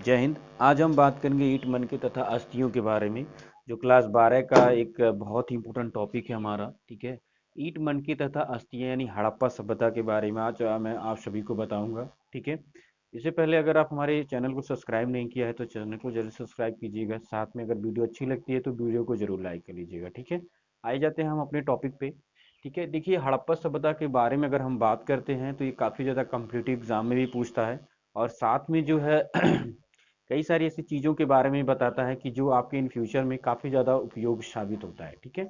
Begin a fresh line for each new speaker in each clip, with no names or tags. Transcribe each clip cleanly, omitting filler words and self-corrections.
जय हिंद। आज हम बात करेंगे ईंट मनके तथा अस्थियों के बारे में, जो क्लास 12 का एक बहुत ही इंपॉर्टेंट टॉपिक है हमारा। ठीक है, ईंट मनके तथा अस्थियां यानी हड़प्पा सभ्यता के बारे में आज मैं आप सभी को बताऊंगा। ठीक है, इससे पहले अगर आप हमारे चैनल को सब्सक्राइब नहीं किया है तो चैनल को जरूर सब्सक्राइब कीजिएगा। साथ में अगर वीडियो अच्छी लगती है तो वीडियो को जरूर लाइक कर लीजिएगा। ठीक है, आए जाते हैं हम अपने टॉपिक पे। ठीक है, देखिए हड़प्पा सभ्यता के बारे में अगर हम बात करते हैं तो ये काफ़ी ज़्यादा कॉम्पिटिटिव एग्जाम में भी पूछता है, और साथ में जो है कई सारी ऐसी चीज़ों के बारे में बताता है कि जो आपके इन फ्यूचर में काफ़ी ज़्यादा उपयोग साबित होता है। ठीक है,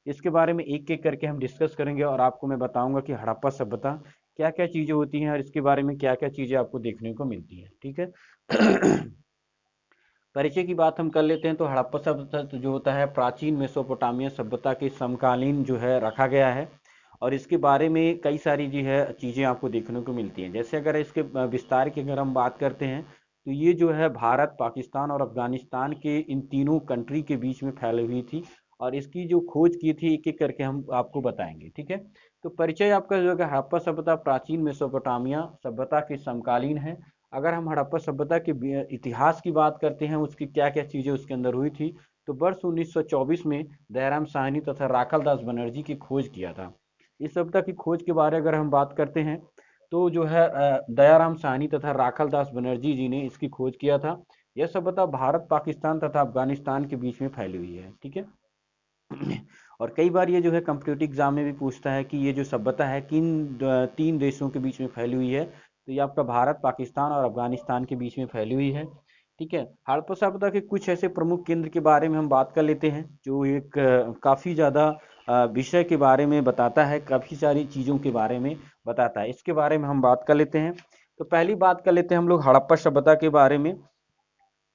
इसके बारे में एक एक करके हम डिस्कस करेंगे और आपको मैं बताऊंगा कि हड़प्पा सभ्यता क्या क्या चीज़ें होती हैं और इसके बारे में क्या क्या चीज़ें आपको देखने को मिलती हैं। ठीक है, परिचय की बात हम कर लेते हैं तो हड़प्पा सभ्यता जो होता है प्राचीन मेसोपोटामिया सभ्यता के समकालीन जो है रखा गया है, और इसके बारे में कई सारी जो है चीज़ें आपको देखने को मिलती हैं। जैसे अगर इसके विस्तार की अगर हम बात करते हैं तो ये जो है भारत, पाकिस्तान और अफगानिस्तान के इन तीनों कंट्री के बीच में फैली हुई थी, और इसकी जो खोज की थी एक एक करके हम आपको बताएंगे। ठीक है, तो परिचय आपका जो है हड़प्पा सभ्यता प्राचीन मेसोपोटामिया सभ्यता के समकालीन है। अगर हम हड़प्पा सभ्यता के इतिहास की बात करते हैं, उसकी क्या क्या चीज़ें उसके अंदर हुई थी, तो वर्ष 1924 में दयाराम साहनी तथा राखल दास बनर्जी की खोज किया था। इस सभ्यता की खोज के बारे अगर हम बात करते हैं तो जो है दयाराम साहनी तथा राखल दास बनर्जी जी ने इसकी खोज किया था। यह सभ्यता भारत, पाकिस्तान तथा अफगानिस्तान के बीच में फैली हुई है। ठीक है, और कई बार ये जो है कॉम्पिटिटिव एग्जाम में भी पूछता है कि ये जो सभ्यता है किन तीन देशों के बीच में फैली हुई है, तो ये आपका भारत, पाकिस्तान और अफगानिस्तान के बीच में फैली हुई है। ठीक है, हड़प्पा सभ्यता के कुछ ऐसे प्रमुख केंद्र के बारे में हम बात कर लेते हैं जो एक काफ़ी ज़्यादा विषय के बारे में बताता है, काफ़ी सारी चीज़ों के बारे में बताता है। इसके बारे में हम बात कर लेते हैं। तो पहली बात कर लेते हैं हम लोग हड़प्पा सभ्यता के बारे में।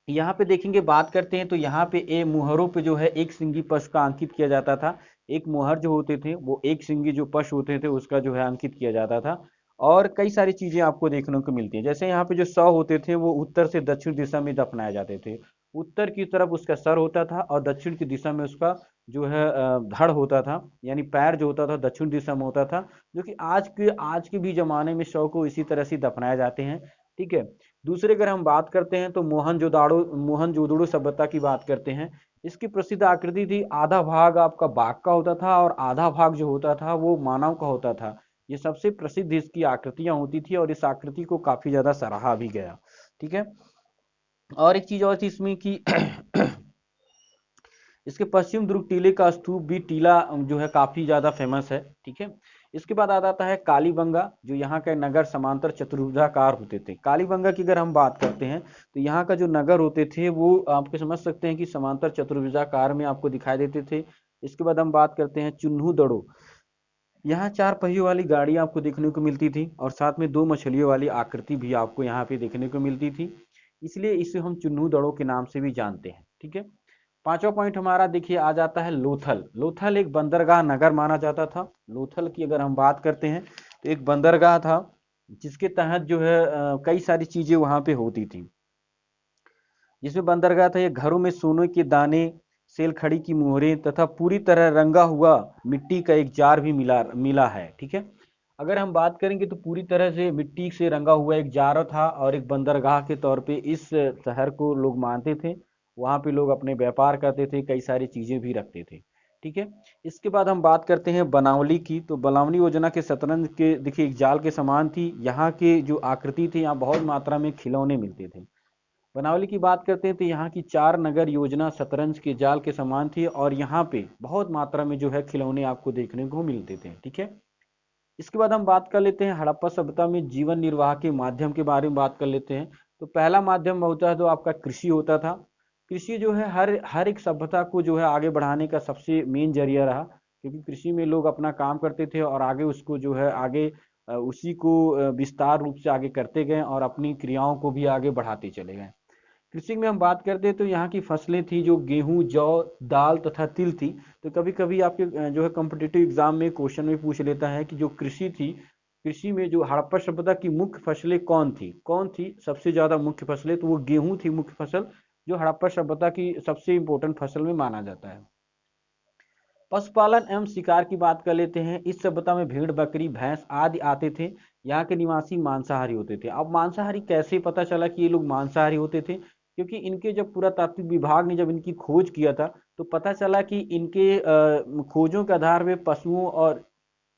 यहाँ पे देखेंगे, बात करते हैं तो यहाँ पे मुहरों पे जो है एक सिंगी पशु का अंकित किया जाता था। एक मुहर जो होते थे वो एक सिंगी जो पशु होते थे उसका जो है अंकित किया जाता था। और कई सारी चीजें आपको देखने को मिलती है, जैसे यहाँ पे जो सौ होते थे वो उत्तर से दक्षिण दिशा में दफनाए जाते थे। उत्तर की तरफ उसका सर होता था और दक्षिण की दिशा में उसका जो है धड़ होता था, यानी पैर जो होता था दक्षिण दिशा में होता था, जो कि आज के भी जमाने में शव को इसी तरह से दफनाए जाते हैं। ठीक है, दूसरे अगर हम बात करते हैं तो मोहनजोदड़ो सभ्यता की बात करते हैं। इसकी प्रसिद्ध आकृति थी, आधा भाग आपका बाघ का होता था और आधा भाग जो होता था वो मानव का होता था। ये सबसे प्रसिद्ध इसकी आकृतियां होती थी और इस आकृति को काफी ज्यादा सराहा भी गया। ठीक है, और एक चीज और थी इसमें कि इसके पश्चिम ध्रुव टीले का स्तूप भी टीला जो है काफी ज्यादा फेमस है। ठीक है, इसके बाद आ जाता है कालीबंगा, जो यहाँ के नगर समांतर चतुर्भुजाकार होते थे। कालीबंगा की अगर हम बात करते हैं तो यहाँ का जो नगर होते थे वो आपको समझ सकते हैं कि समांतर चतुर्भुजाकार में आपको दिखाई देते थे। इसके बाद हम बात करते हैं चुन्हू दड़ो। यहाँ चार पहियों वाली गाड़ी आपको देखने को मिलती थी और साथ में दो मछलियों वाली आकृति भी आपको यहाँ पे देखने को मिलती थी, इसलिए इसे हम चुन्हू दड़ो के नाम से भी जानते हैं। ठीक है, पांचवा पॉइंट हमारा देखिए आ जाता है लोथल। लोथल एक बंदरगाह नगर माना जाता था। लोथल की अगर हम बात करते हैं तो एक बंदरगाह था जिसके तहत जो है कई सारी चीजें वहां पे होती थी। जिसमें बंदरगाह था, ये घरों में सोने के दाने, सेल खड़ी की मोहरें तथा पूरी तरह रंगा हुआ मिट्टी का एक जार भी मिला मिला है। ठीक है, अगर हम बात करेंगे तो पूरी तरह से मिट्टी से रंगा हुआ एक जार था और एक बंदरगाह के तौर पे इस शहर को लोग मानते थे। वहाँ पे लोग अपने व्यापार करते थे, कई सारी चीजें भी रखते थे। ठीक है, इसके बाद हम बात करते हैं बनावली की। तो बनावली योजना के शतरंज के देखिए एक जाल के समान थी। यहाँ के जो आकृति थी, यहाँ बहुत मात्रा में खिलौने मिलते थे। बनावली की बात करते हैं तो यहाँ की चार नगर योजना शतरंज के जाल के समान थी और यहाँ पे बहुत मात्रा में जो है खिलौने आपको देखने को मिलते थे। ठीक है, इसके बाद हम बात कर लेते हैं हड़प्पा सभ्यता में जीवन निर्वाह के माध्यम के बारे में बात कर लेते हैं। तो पहला माध्यम होता है तो आपका कृषि होता था। कृषि जो है हर हर एक सभ्यता को जो है आगे बढ़ाने का सबसे मेन जरिया रहा, क्योंकि कृषि में लोग अपना काम करते थे और आगे उसको जो है आगे उसी को विस्तार रूप से आगे करते गए और अपनी क्रियाओं को भी आगे बढ़ाते चले गए। कृषि में हम बात करते हैं तो यहाँ की फसलें थी जो गेहूं, जौ, दाल तथा तिल थी। तो कभी कभी आपके जो है कॉम्पिटिटिव एग्जाम में क्वेश्चन में पूछ लेता है कि जो कृषि थी, कृषि में जो हड़प्पा सभ्यता की मुख्य फसलें कौन थी सबसे ज्यादा मुख्य फसलें, तो वो गेहूं थी मुख्य फसल, जो हड़प्पा सभ्यता की सबसे इंपॉर्टेंट फसल में माना जाता है। पशुपालन एवं शिकार की बात कर लेते हैं। इस सभ्यता में भेड़, बकरी, भैंस आदि आते थे। यहाँ के निवासी मांसाहारी होते थे। अब मांसाहारी कैसे पता चला कि ये लोग मांसाहारी होते थे? क्योंकि इनके जब पुरातात्विक विभाग ने जब इनकी खोज किया था, तो पता चला कि इनके खोजों के आधार में पशुओं और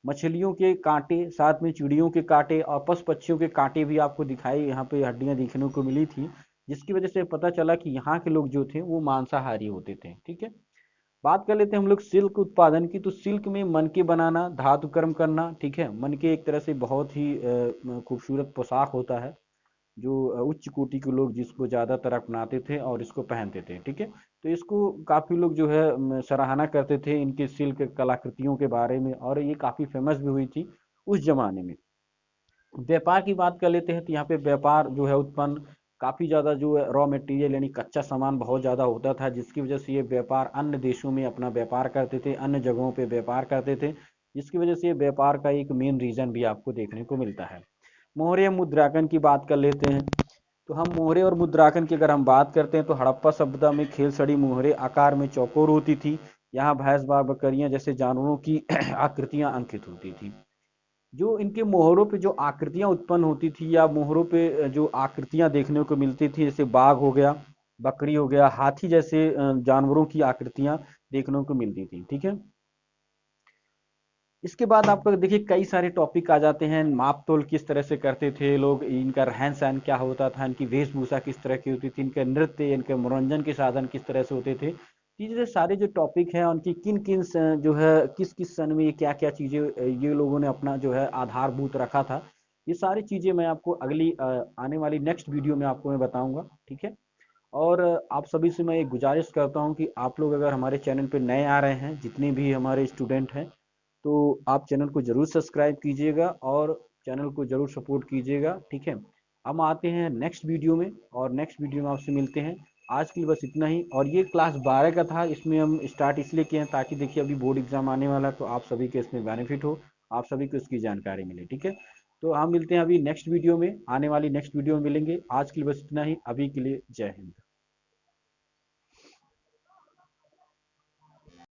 मछलियों के कांटे, साथ में चिड़ियों के कांटे और पशु पक्षियों के कांटे भी आपको दिखाई, यहाँ पे हड्डियां देखने को मिली थी, जिसकी वजह से पता चला कि यहाँ के लोग जो थे वो मांसाहारी होते थे। ठीक है, बात कर लेते हैं हम लोग सिल्क उत्पादन की। तो सिल्क में मनके बनाना, धातु कर्म करना, ठीक है। मनके एक तरह से बहुत ही खूबसूरत पोशाक होता है, जो उच्च कोटि के लोग जिसको ज़्यादातर अपनाते थे और इसको पहनते थे। ठीक है, तो इसको काफ़ी लोग जो है सराहना करते थे इनके सिल्क कलाकृतियों के बारे में, और ये काफ़ी फेमस भी हुई थी उस जमाने में। व्यापार की बात कर लेते हैं, तो यहाँ पे व्यापार जो है उत्पन्न, काफ़ी ज़्यादा जो है रॉ मटेरियल यानी कच्चा सामान बहुत ज़्यादा होता था, जिसकी वजह से ये व्यापार अन्य देशों में अपना व्यापार करते थे, अन्य जगहों पे व्यापार करते थे, जिसकी वजह से ये व्यापार का एक मेन रीज़न भी आपको देखने को मिलता है। मोहरे मुद्रांकन की बात कर लेते हैं। तो हम मोहरे और मुद्रांकन की अगर हम बात करते हैं, तो हड़प्पा सभ्यता में खेल सड़ी मोहरे आकार में चौकोर होती थी। यहाँ भैंस बार बकरियां जैसे जानवरों की आकृतियां अंकित होती थी। जो इनके मोहरों पे जो आकृतियां उत्पन्न होती थी, या मोहरों पे जो आकृतियां देखने को मिलती थी, जैसे बाघ हो गया, बकरी हो गया, हाथी जैसे जानवरों की आकृतियां देखने को मिलती थी। ठीक है, इसके बाद आपको देखिए कई सारे टॉपिक आ जाते हैं। माप तोल किस तरह से करते थे लोग, इनका रहन सहन क्या होता था, इनकी वेशभूषा किस तरह की होती थी, इनके नृत्य, इनके मनोरंजन के साधन किस तरह से होते थे। ये सारे जो टॉपिक हैं उनकी किन किन जो है किस किस सन में क्या क्या चीज़ें ये लोगों ने अपना जो है आधारभूत रखा था, ये सारी चीज़ें मैं आपको अगली आने वाली नेक्स्ट वीडियो में आपको मैं बताऊंगा। ठीक है, और आप सभी से मैं एक गुजारिश करता हूं कि आप लोग अगर हमारे चैनल पे नए आ रहे हैं, जितने भी हमारे स्टूडेंट हैं, तो आप चैनल को जरूर सब्सक्राइब कीजिएगा और चैनल को जरूर सपोर्ट कीजिएगा। ठीक है, हम आते हैं नेक्स्ट वीडियो में, और नेक्स्ट वीडियो में आपसे मिलते हैं। आज के लिए बस इतना ही। और ये क्लास 12 का था, इसमें हम स्टार्ट इसलिए किए हैं ताकि देखिए अभी बोर्ड एग्जाम आने वाला है, तो आप सभी के इसमें बेनिफिट हो, आप सभी को इसकी जानकारी मिले। ठीक है, तो हम मिलते हैं अभी नेक्स्ट वीडियो में, आने वाली नेक्स्ट वीडियो में मिलेंगे। आज के लिए बस इतना ही, अभी के लिए जय हिंद।